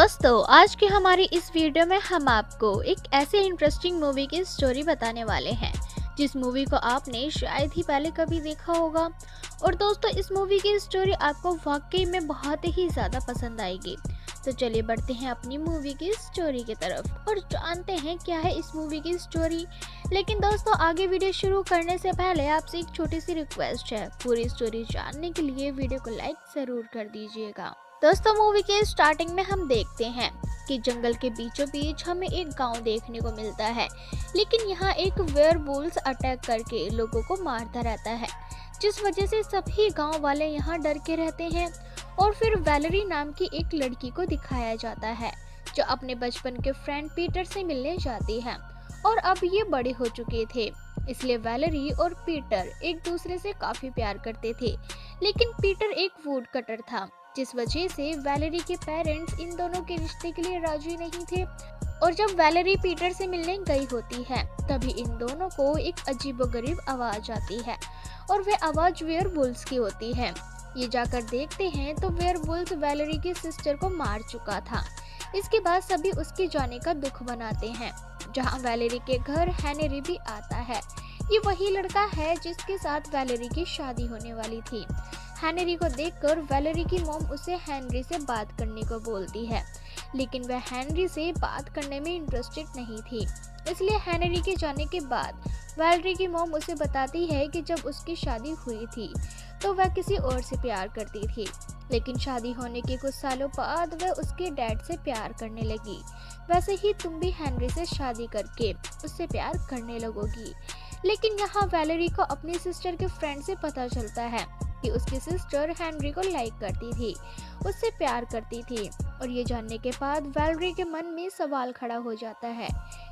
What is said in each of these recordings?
दोस्तों, आज की हमारी इस वीडियो में हम आपको एक ऐसे इंटरेस्टिंग मूवी की स्टोरी बताने वाले हैं जिस मूवी को आपने शायद ही पहले कभी देखा होगा। और दोस्तों, इस मूवी की स्टोरी आपको वाकई में बहुत ही ज़्यादा पसंद आएगी। तो चलिए बढ़ते हैं अपनी मूवी की स्टोरी की तरफ और जानते हैं क्या है इस मूवी की स्टोरी। लेकिन दोस्तों, आगे वीडियो शुरू करने से पहले आपसे एक छोटी सी रिक्वेस्ट है, पूरी स्टोरी जानने के लिए वीडियो को लाइक ज़रूर कर दीजिएगा। दोस्तों, मूवी के स्टार्टिंग में हम देखते हैं कि जंगल के बीचों बीच हमें एक गांव देखने को मिलता है, लेकिन यहाँ एक वेयरवुल्फ अटैक करके लोगों को मारता रहता है, जिस वजह से सभी गांव वाले यहाँ डर के रहते हैं। और फिर वैलेरी नाम की एक लड़की को दिखाया जाता है जो अपने बचपन के फ्रेंड पीटर से मिलने जाती है। और अब ये बड़े हो चुके थे, इसलिए वैलेरी और पीटर एक दूसरे से काफी प्यार करते थे। लेकिन पीटर एक वुड कटर था, जिस वजह से वैलेरी के पेरेंट्स इन दोनों के रिश्ते के लिए राजी नहीं थे। और जब वैलेरी पीटर से मिलने गई होती है, तभी इन दोनों को एक अजीबोगरीब आवाज आती है और वह आवाज वेयरवुल्फ की होती है। ये जाकर देखते हैं तो वेयरवुल्फ वैलेरी की सिस्टर को मार चुका था। इसके बाद सभी उसके जाने का दुख मनाते हैं। जहाँ वैलेरी के घर हेनरी भी आता है। ये वही लड़का है जिसके साथ वैलेरी की शादी होने वाली थी। हेनरी को देखकर वैलेरी की मॉम उसे हेनरी से बात करने को बोलती है, लेकिन वह हेनरी से बात करने में इंटरेस्टेड नहीं थी। इसलिए हेनरी के जाने के बाद वैलेरी की मॉम उसे बताती है कि जब उसकी शादी हुई थी तो वह किसी और से प्यार करती थी, लेकिन शादी होने के कुछ सालों बाद वह उसके डैड से प्यार करने लगी। वैसे ही तुम भी हेनरी से शादी करके उससे प्यार करने लगोगी। लेकिन यहाँ वैलेरी को अपनी सिस्टर के फ्रेंड से पता चलता है कि उसकी सिस्टर हेनरी को लाइक करती थी, उससे प्यार करती थी। और ये जानने के बाद वैलेरी के मन में सवाल खड़ा हो जाता है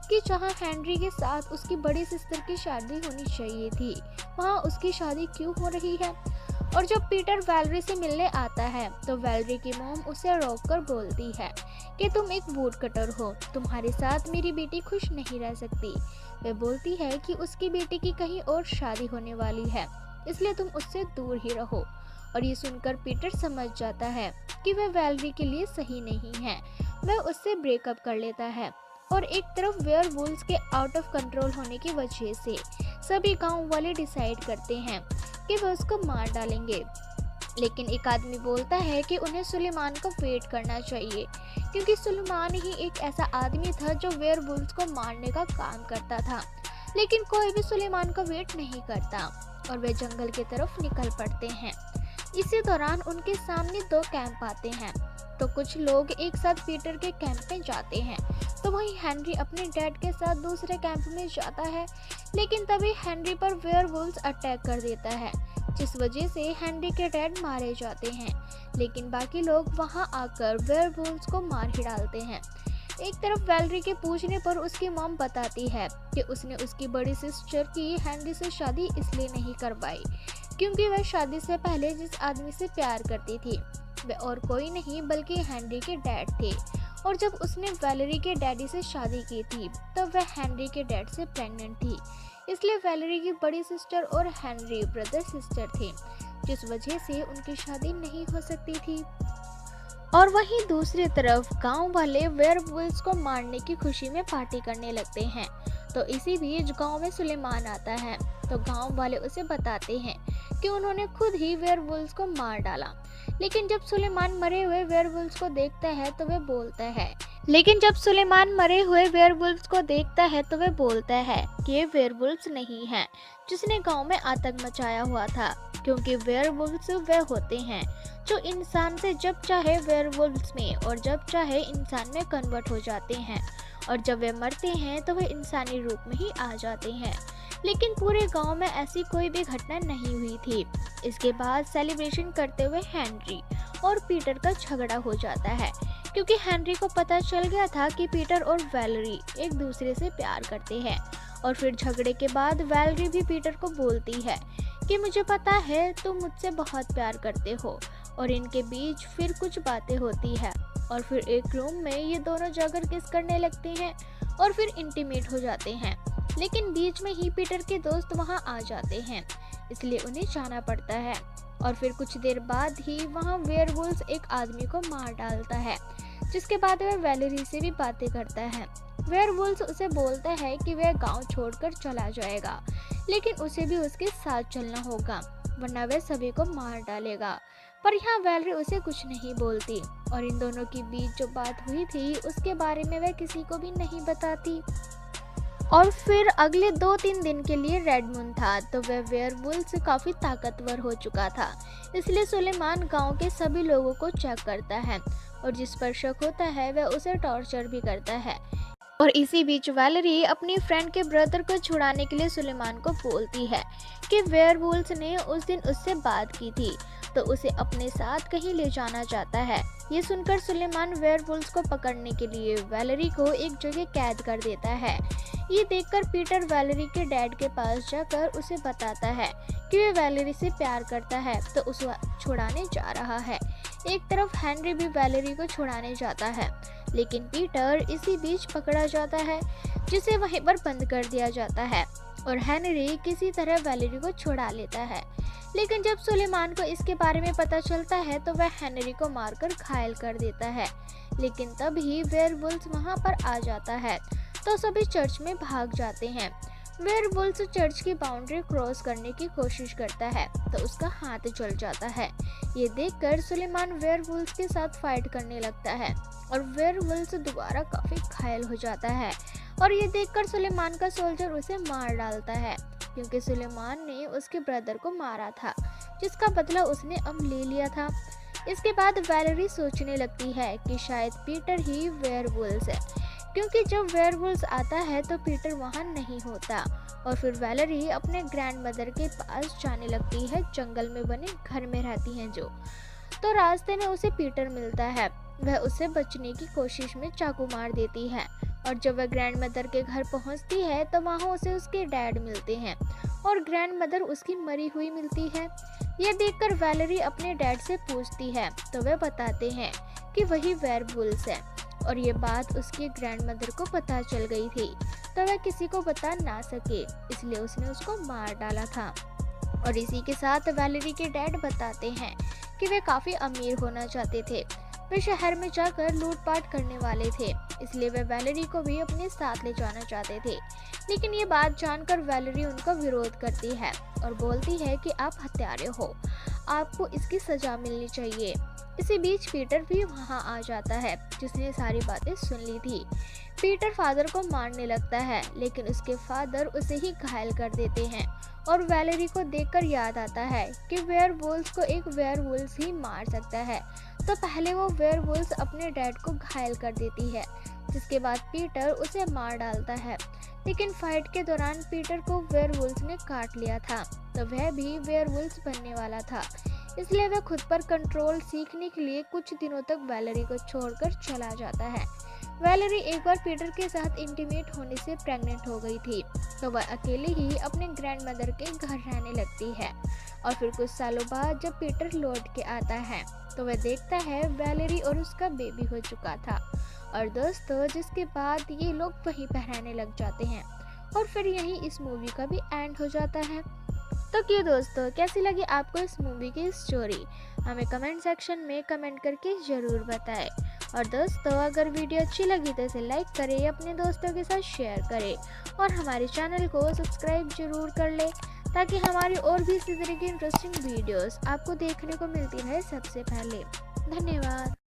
कि जहाँ हेनरी के साथ उसकी बड़ी सिस्टर की शादी होनी चाहिए थी, वहाँ उसकी शादी क्यों हो रही है। और जब पीटर वैलेरी से मिलने आता है तो वैलेरी की मॉम उसे रोककर बोलती है कि तुम एक वुड कटर हो, तुम्हारे साथ मेरी बेटी खुश नहीं रह सकती। वह बोलती है कि उसकी बेटी की कहीं और शादी होने वाली है, इसलिए तुम उससे दूर ही रहो। और ये सुनकर पीटर समझ जाता है कि वह वैलेरी के लिए सही नहीं है। वह उससे ब्रेकअप कर लेता है। और एक तरफ वेयरवुल्फ के आउट ऑफ कंट्रोल होने की वजह से सभी गांव वाले डिसाइड करते हैं कि वह उसको मार डालेंगे। लेकिन एक आदमी बोलता है कि उन्हें सुलेमान का वेट करना चाहिए, क्योंकि सुलेमान ही एक ऐसा आदमी था जो वेयरवुल्फ को मारने का काम करता था। लेकिन कोई भी सुलेमान का वेट नहीं करता और वे जंगल की तरफ निकल पड़ते हैं। इसी दौरान उनके सामने दो कैंप आते हैं, तो कुछ लोग एक साथ पीटर के कैंप में जाते हैं, तो वहीं हेनरी अपने डैड के साथ दूसरे कैंप में जाता है। लेकिन तभी हेनरी पर वेयरवुल्फ अटैक कर देता है, जिस वजह से हेनरी के डैड मारे जाते हैं। लेकिन बाकी लोग वहां आकर वेयरवुल्फ को मार ही डालते हैं। एक तरफ वैलेरी के पूछने पर उसकी मॉम बताती है कि उसने उसकी बड़ी सिस्टर की हेनरी से शादी इसलिए नहीं करवाई क्योंकि वह शादी से पहले जिस आदमी से प्यार करती थी वह और कोई नहीं बल्कि हेनरी के डैड थे। और जब उसने वैलेरी के डैडी से शादी की थी तब वह हेनरी के डैड से प्रेग्नेंट थी। इसलिए वैलेरी की बड़ी सिस्टर और हेनरी ब्रदर सिस्टर थे, जिस वजह से उनकी शादी नहीं हो सकती थी। और वहीं दूसरी तरफ गांव वाले वेयरवुल्फ को मारने की खुशी में पार्टी करने लगते हैं। तो इसी बीच गांव में सुलेमान आता है, तो गांव वाले उसे बताते हैं कि उन्होंने खुद ही वेयरवुल्फ को मार डाला। लेकिन जब सुलेमान मरे हुए वेयरवुल्फ को देखता है तो वह बोलता है कि ये वेयरवुल्फ नहीं है जिसने गांव में आतंक मचाया हुआ था, क्योंकि वेयरवुल्फ वे होते हैं जो इंसान से जब चाहे वेयरवुल्फ में और जब चाहे इंसान में कन्वर्ट हो जाते हैं, और जब वे मरते हैं तो वे इंसानी रूप में ही आ जाते हैं। लेकिन पूरे गांव में ऐसी कोई भी घटना नहीं हुई थी। इसके बाद सेलिब्रेशन करते हुए हेनरी और पीटर का झगड़ा हो जाता है, क्योंकि हेनरी को पता चल गया था कि पीटर और वैलेरी एक दूसरे से प्यार करते हैं। और फिर झगड़े के बाद वैलेरी भी पीटर को बोलती है कि मुझे पता है तुम मुझसे बहुत प्यार करते हो। और इनके बीच फिर कुछ बातें होती है और फिर एक रूम में ये दोनों जाकर किस करने लगते हैं और फिर इंटीमेट हो जाते हैं। लेकिन बीच में ही पीटर के दोस्त वहां आ जाते हैं, इसलिए उन्हें जाना पड़ता है। और फिर कुछ देर बाद ही वहां वेयरवुल्फ एक आदमी को मार डालता है। जिसके बाद वह वैलेरी से भी बातें करता है। वेयरवुल्फ उसे बोलता है कि वह गांव छोड़कर चला जाएगा, लेकिन उसे भी उसके साथ चलना होगा, वरना वह सभी को मार डालेगा। पर यहाँ वैलेरी उसे कुछ नहीं बोलती और इन दोनों के बीच जो बात हुई थी उसके बारे में वह किसी को भी नहीं बताती। और फिर अगले 2-3 दिन के लिए रेड मून था, तो वह वेयरवुल्फ काफी ताकतवर हो चुका था। इसलिए सुलेमान गांव के सभी लोगों को चेक करता है और जिस पर शक होता है वह उसे टॉर्चर भी करता है। और इसी बीच वैलेरी अपनी फ्रेंड के ब्रदर को छुड़ाने के लिए सुलेमान को बोलती है कि वेयरवुल्फ ने उस दिन उससे बात की थी, तो उसे अपने साथ कहीं ले जाना चाहता है। ये सुनकर सुलेमान वेयरवुल्फ को पकड़ने के लिए वैलेरी को एक जगह कैद कर देता है। ये देखकर पीटर वैलेरी के डैड के पास जाकर उसे बताता है कि वह वैलेरी से प्यार करता है, तो उसे छुड़ाने जा रहा है। एक तरफ हेनरी भी वैलेरी को छुड़ाने जाता है, लेकिन पीटर इसी बीच पकड़ा जाता है, जिसे वहीं पर बंद कर दिया जाता है और हेनरी किसी तरह वैलेरी को छुड़ा लेता है। लेकिन जब सुलेमान को इसके बारे में पता चलता है तो वह हेनरी को मारकर घायल कर देता है। लेकिन तभी वेयरवुल्फ वहां पर आ जाता है, तो सभी चर्च में भाग जाते हैं। वेयरवुल्फ चर्च की बाउंड्री क्रॉस करने की कोशिश करता है, तो उसका हाथ जल जाता है। ये देखकर सुलेमान वेयरवुल्फ के साथ फाइट करने लगता है और वेयरवुल्फ दोबारा काफी घायल हो जाता है। और ये देखकर सुलेमान का सोल्जर उसे मार डालता है, क्योंकि सुलेमान ने उसके ब्रदर को मारा था, जिसका बदला उसने अब ले लिया था। इसके बाद वैलेरी सोचने लगती है कि शायद पीटर ही वेयरवुल्फ है, क्योंकि जब वेयरवुल्फ आता है तो पीटर वहां नहीं होता। और फिर वैलेरी अपने ग्रैंडमदर के पास जाने लगती है, जंगल में बने घर में रहती हैं जो। तो रास्ते में उसे पीटर मिलता है, वह उसे बचने की कोशिश में चाकू मार देती है। और जब वह ग्रैंडमदर के घर पहुंचती है तो वहां उसे उसके डैड मिलते हैं और ग्रैंडमदर उसकी मरी हुई मिलती है। यह देखकर वैलेरी अपने डैड से पूछती है, तो वे बताते हैं कि वही वेयरवुल्फ है और ये बात उसकी ग्रैंडमदर को पता चल गई थी, तो वह किसी को बता ना सके, इसलिए उसने उसको मार डाला था। और इसी के साथ वैलेरी के डैड बताते हैं कि वे काफी अमीर होना चाहते थे, वे शहर में जाकर लूटपाट करने वाले थे, इसलिए वे वैलेरी को भी अपने साथ ले जाना चाहते थे। लेकिन ये बात जानकर वैलेरी उनका विरोध करती है और बोलती है कि आप हत्यारे हो, आपको इसकी सजा मिलनी चाहिए। इसी बीच पीटर भी वहां आ जाता है, जिसने सारी बातें सुन ली थी। पीटर फादर को मारने लगता है, लेकिन उसके फादर उसे ही घायल कर देते हैं और वैलेरी को देखकर याद आता है कि वेयरवुल्फ को एक वेयरवुल्फ ही मार सकता है, तो पहले वो वेयरवुल्फ अपने डैड को घायल कर देती है, जिसके बाद पीटर उसे मार डालता है। लेकिन फाइट के दौरान पीटर को वेयरवुल्फ ने काट लिया था, तो वह भी वेयरवुल्फ बनने वाला था, इसलिए वह खुद पर कंट्रोल सीखने के लिए कुछ दिनों तक वैलेरी को छोड़कर चला जाता है। वैलेरी एक बार पीटर के साथ इंटीमेट होने से प्रेग्नेंट हो गई थी, तो वह अकेले ही अपने ग्रैंडमदर के घर रहने लगती है। और फिर कुछ सालों बाद जब पीटर लौट के आता है तो वह देखता है वैलेरी और उसका बेबी हो चुका था। और दोस्तों, जिसके बाद ये लोग वहीं पर रहने लग जाते हैं और फिर यहीं इस मूवी का भी एंड हो जाता है। तो क्या दोस्तों, कैसी लगी आपको इस मूवी की स्टोरी? हमें कमेंट सेक्शन में कमेंट करके ज़रूर बताएं। और दोस्तों, अगर वीडियो अच्छी लगी तो इसे लाइक करें, अपने दोस्तों के साथ शेयर करें और हमारे चैनल को सब्सक्राइब जरूर कर लें, ताकि हमारी और भी इसी तरह की इंटरेस्टिंग वीडियोस आपको देखने को मिलती रहे सबसे पहले। धन्यवाद।